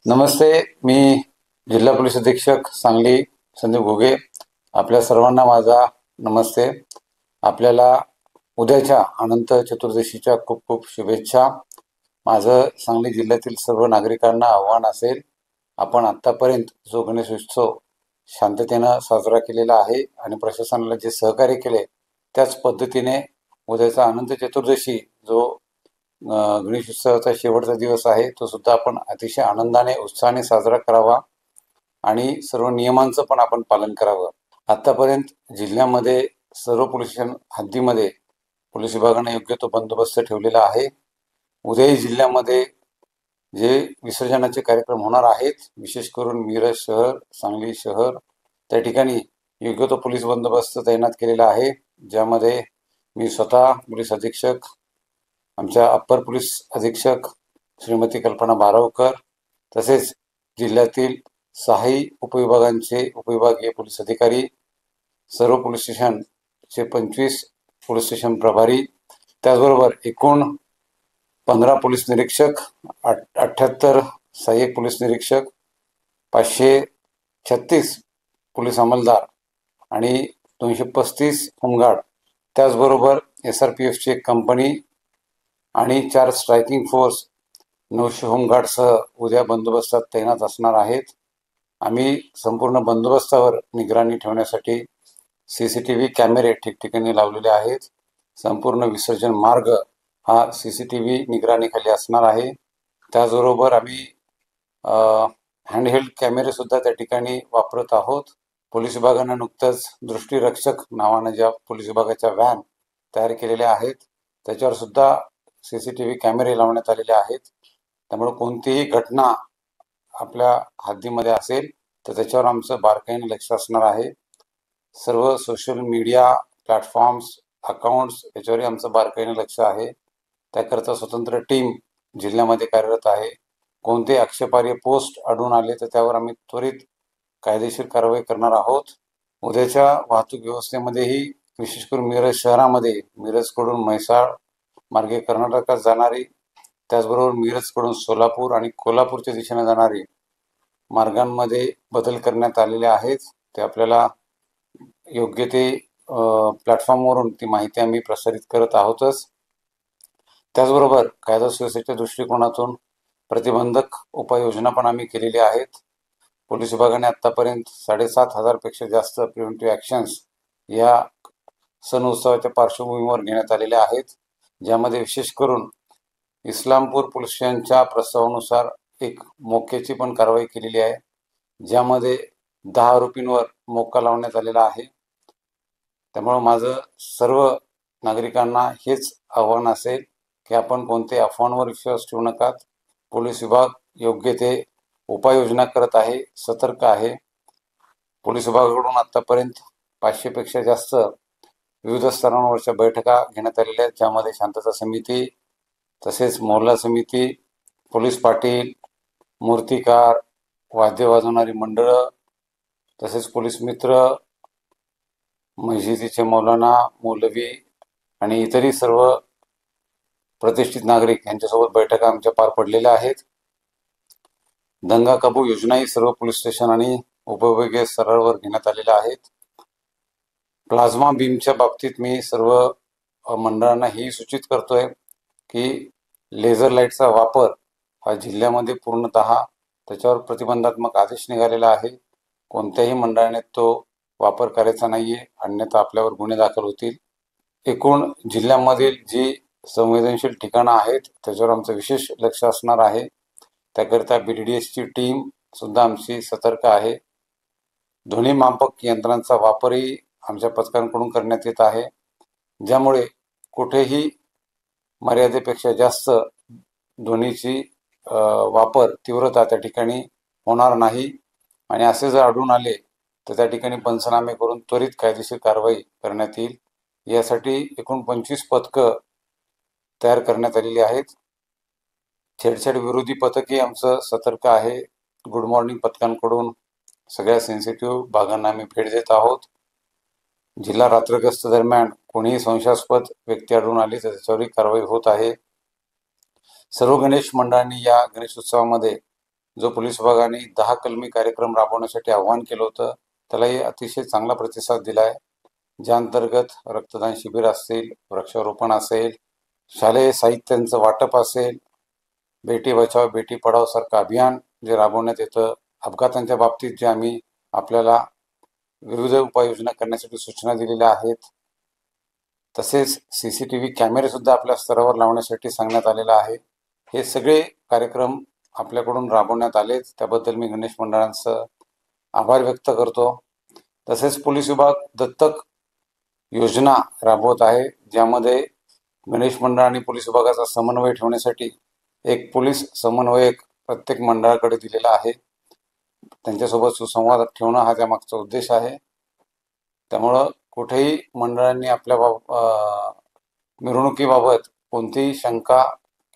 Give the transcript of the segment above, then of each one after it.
नमस्ते. मी जिल्हा पोलीस अधीक्षक सांगली संदीप घुगे. आपल्या सर्वांना माझा नमस्ते. आपल्याला उद्याच्या अनंत चतुर्दशीच्या खूप खूप शुभेच्छा. माझं सांगली जिल्ह्यातील सर्व नागरिकांना आव्हान असेल, आपण आत्तापर्यंत जो गणेश उत्सव शांततेनं साजरा केलेला आहे आणि प्रशासनाला जे सहकार्य केले त्याच पद्धतीने उद्याचा अनंत चतुर्दशी जो गणेश उत्सवाचा शेवटचा दिवस आहे तो सुद्धा आपण अतिशय आनंदाने उत्साहाने साजरा करावा आणि सर्व नियमांचं पण आपण पालन करावं. आतापर्यंत जिल्ह्यामध्ये सर्व पोलीस स्टेशन हद्दीमध्ये पोलीस विभागाने योग्य तो बंदोबस्त ठेवलेला आहे. उद्याही जिल्ह्यामध्ये जे विसर्जनाचे कार्यक्रम होणार आहेत, विशेष करून मिरज शहर, सांगली शहर, त्या ठिकाणी योग्य तो पोलीस बंदोबस्त तैनात केलेला आहे, ज्यामध्ये मी स्वतः पोलीस अधीक्षक, आमच्या अप्पर पोलीस अधीक्षक श्रीमती कल्पना बारावकर, तसेच जिल्ह्यातील 6ही उपविभागांचे उपविभागीय पोलीस अधिकारी, सर्व पोलीस स्टेशनचे 25 पोलीस स्टेशन प्रभारी, त्याचबरोबर एकूण 15 पोलीस निरीक्षक, 78 सहाय्यक पोलीस निरीक्षक, 536 पोलीस अंमलदार आणि 235 होमगार्ड, त्याचबरोबर SRPFची एक कंपनी आणि 4 स्ट्रायकिंग फोर्स, 900 होमगार्डसह उद्या बंदोबस्तात तैनात असणार आहेत. आम्ही संपूर्ण बंदोबस्तावर निगराणी ठेवण्यासाठी CCTV कॅमेरे ठिकठिकाणी लावलेले आहेत. संपूर्ण विसर्जन मार्ग हा CCTV निगराणीखाली असणार आहे. त्याचबरोबर आम्ही हँडहेल्ड कॅमेरे सुद्धा त्या ठिकाणी वापरत आहोत. पोलीस विभागानं नुकतंच दृष्टीरक्षक नावानं ज्या पोलीस विभागाच्या व्हॅन तयार केलेल्या आहेत त्याच्यावर सुद्धा CCTV कॅमेरे लावण्यात आलेले आहेत. त्यामुळे कोणतीही घटना आपल्या हद्दीमध्ये असेल तर त्याच्यावर आमचं बारकाईने लक्ष असणार आहे. सर्व सोशल मीडिया प्लॅटफॉर्म्स, अकाउंट्स याच्यावरही आमचं बारकाईने लक्ष आहे. त्याकरता स्वतंत्र टीम जिल्ह्यामध्ये कार्यरत आहे. कोणते आक्षेपार्ह पोस्ट आढळून आले तर त्यावर आम्ही त्वरित कायदेशीर कारवाई करणार आहोत. उद्याच्या वाहतूक व्यवस्थेमध्येही विशेष करून मिरज शहरामध्ये मिरजकडून म्हैसाळ मार्गे कर्नाटकात जाणारी, त्याचबरोबर मिरजकडून सोलापूर आणि कोल्हापूरच्या दिशेने जाणारी मार्गांमध्ये बदल करण्यात आलेले आहेत. ते आपल्याला योग्य ते प्लॅटफॉर्मवरून ती माहिती आम्ही प्रसारित करत आहोतच. त्याचबरोबर कायदा सुव्यवस्थेच्या दृष्टिकोनातून प्रतिबंधक उपाययोजना पण आम्ही केलेल्या आहेत. पोलीस विभागाने आतापर्यंत 7,500 पेक्षा जास्त प्रिव्हेंटिव्ह ॲक्शन्स या सण उत्सवाच्या पार्श्वभूमीवर घेण्यात आलेल्या आहेत, ज्यामध्ये विशेष करून इस्लामपूर पोलीस स्टेशनच्या प्रस्तावानुसार एक मोक्याची पण कारवाई केलेली आहे, ज्यामध्ये 10 आरोपींवर मोक्का लावण्यात आलेला आहे. त्यामुळं माझं सर्व नागरिकांना हेच आव्हान असेल की आपण कोणते अफवांवर विश्वास ठेवू नका. पोलीस विभाग योग्य ते उपाययोजना करत आहे, सतर्क आहे. पोलीस विभागाकडून आतापर्यंत 500 पेक्षा जास्त विविध स्तरांवरच्या बैठका घेण्यात आलेल्या आहेत, ज्यामध्ये शांतता समिती, तसेच मोहल्ला समिती, पोलीस पाटील, मूर्तिकार, वाद्य वाजवणारी मंडळं, तसेच पोलीस मित्र, मस्जिदीचे मौलाना, मौलवी आणि इतरही सर्व प्रतिष्ठित नागरिक यांच्यासोबत बैठका आमच्या पार पडलेल्या आहेत. दंगा काबू योजनाही सर्व पोलीस स्टेशन आणि उपविभागीय स्तरावर घेण्यात आलेल्या आहेत. प्लाझ्मा बीमच्या बाबतीत मी सर्व मंडळांना ही सूचित करतोय की लेझर लाईटचा वापर हा जिल्ह्यामध्ये पूर्णतः त्याच्यावर प्रतिबंधात्मक आदेश निघालेला आहे. कोणत्याही मंडळाने तो वापर करायचा नाहीये, अन्यथा आपल्यावर गुन्हे दाखल होतील. एकूण जिल्ह्यामधील जी संवेदनशील ठिकाणं आहेत त्याच्यावर आमचं विशेष लक्ष असणार आहे. त्याकरिता BDDSची टीम सुद्धा आमची सतर्क आहे. ध्वनिमापक यंत्रांचा वापरही आमच्या पथकांकडून करण्यात येत आहे, ज्यामुळे कुठेही मर्यादेपेक्षा जास्त ध्वनीची वापर तीव्रता त्या ठिकाणी होणार नाही आणि असे जर आढळून आले तर त्या ठिकाणी पंचनामे करून त्वरित कायदेशीर कारवाई करण्यात येईल. यासाठी एकूण 25 पथकं तयार करण्यात आलेली आहेत. छेडछाड विरोधी पथकही आमचं सतर्क आहे. गुड मॉर्निंग पथकांकडून सगळ्या सेन्सिटिव्ह भागांना आम्ही भेट देत आहोत. जिल्हा रात्रगस्त दरम्यान कोणीही संशयास्पद व्यक्ती आढळून आली तर त्याच्यावरही कारवाई होत आहे. सर्व गणेश मंडळांनी या गणेश उत्सवामध्ये जो पोलीस विभागाने 10 कलमी कार्यक्रम राबवण्यासाठी आवाहन केलं होतं, त्यालाही अतिशय चांगला प्रतिसाद दिलाय. ज्या अंतर्गत रक्तदान शिबिर असेल, वृक्षारोपण असेल, शालेय साहित्यांचं वाटप असेल, बेटी बचाव बेटी पढाव सारखं अभियान जे राबवण्यात येतं, अपघातांच्या बाबतीत जे आम्ही आपल्याला विविध उपाययोजना करण्यासाठी सूचना दिलेल्या आहेत, तसेच CCTV कॅमेरे सुद्धा आपल्या स्तरावर लावण्यासाठी सांगण्यात आलेलं आहे. हे सगळे कार्यक्रम आपल्याकडून राबवण्यात आले, त्याबद्दल मी गणेश मंडळांचं आभार व्यक्त करतो. तसेच पोलीस विभाग दत्तक योजना राबवत आहे, ज्यामध्ये गणेश मंडळ आणि पोलीस विभागाचा समन्वय ठेवण्यासाठी एक पोलीस समन्वयक प्रत्येक मंडळाकडे दिलेला आहे. त्यांच्यासोबत सुसंवाद ठेवणं हा त्यामागचा उद्देश आहे. त्यामुळं कुठेही मंडळांनी आपल्या मिरवणुकीबाबत कोणतीही शंका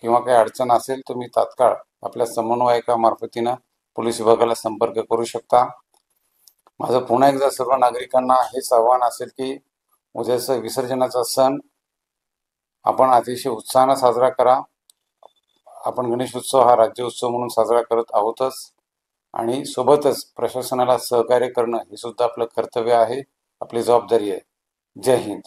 किंवा काही अडचण असेल, तुम्ही तात्काळ आपल्या समन्वयकामार्फतीनं पोलीस विभागाला संपर्क करू शकता. माझं पुन्हा एकदा सर्व नागरिकांना हेच आव्हान असेल की उद्याचा विसर्जनाचा सण आपण अतिशय उत्साहानं साजरा करा. आपण गणेश उत्सव हा राज्य उत्सव म्हणून साजरा करत आहोतच, आणि सोबतच प्रशासनाला सहकार्य करणं हे सुद्धा आपलं कर्तव्य आहे, आपली जबाबदारी आहे. जय हिंद.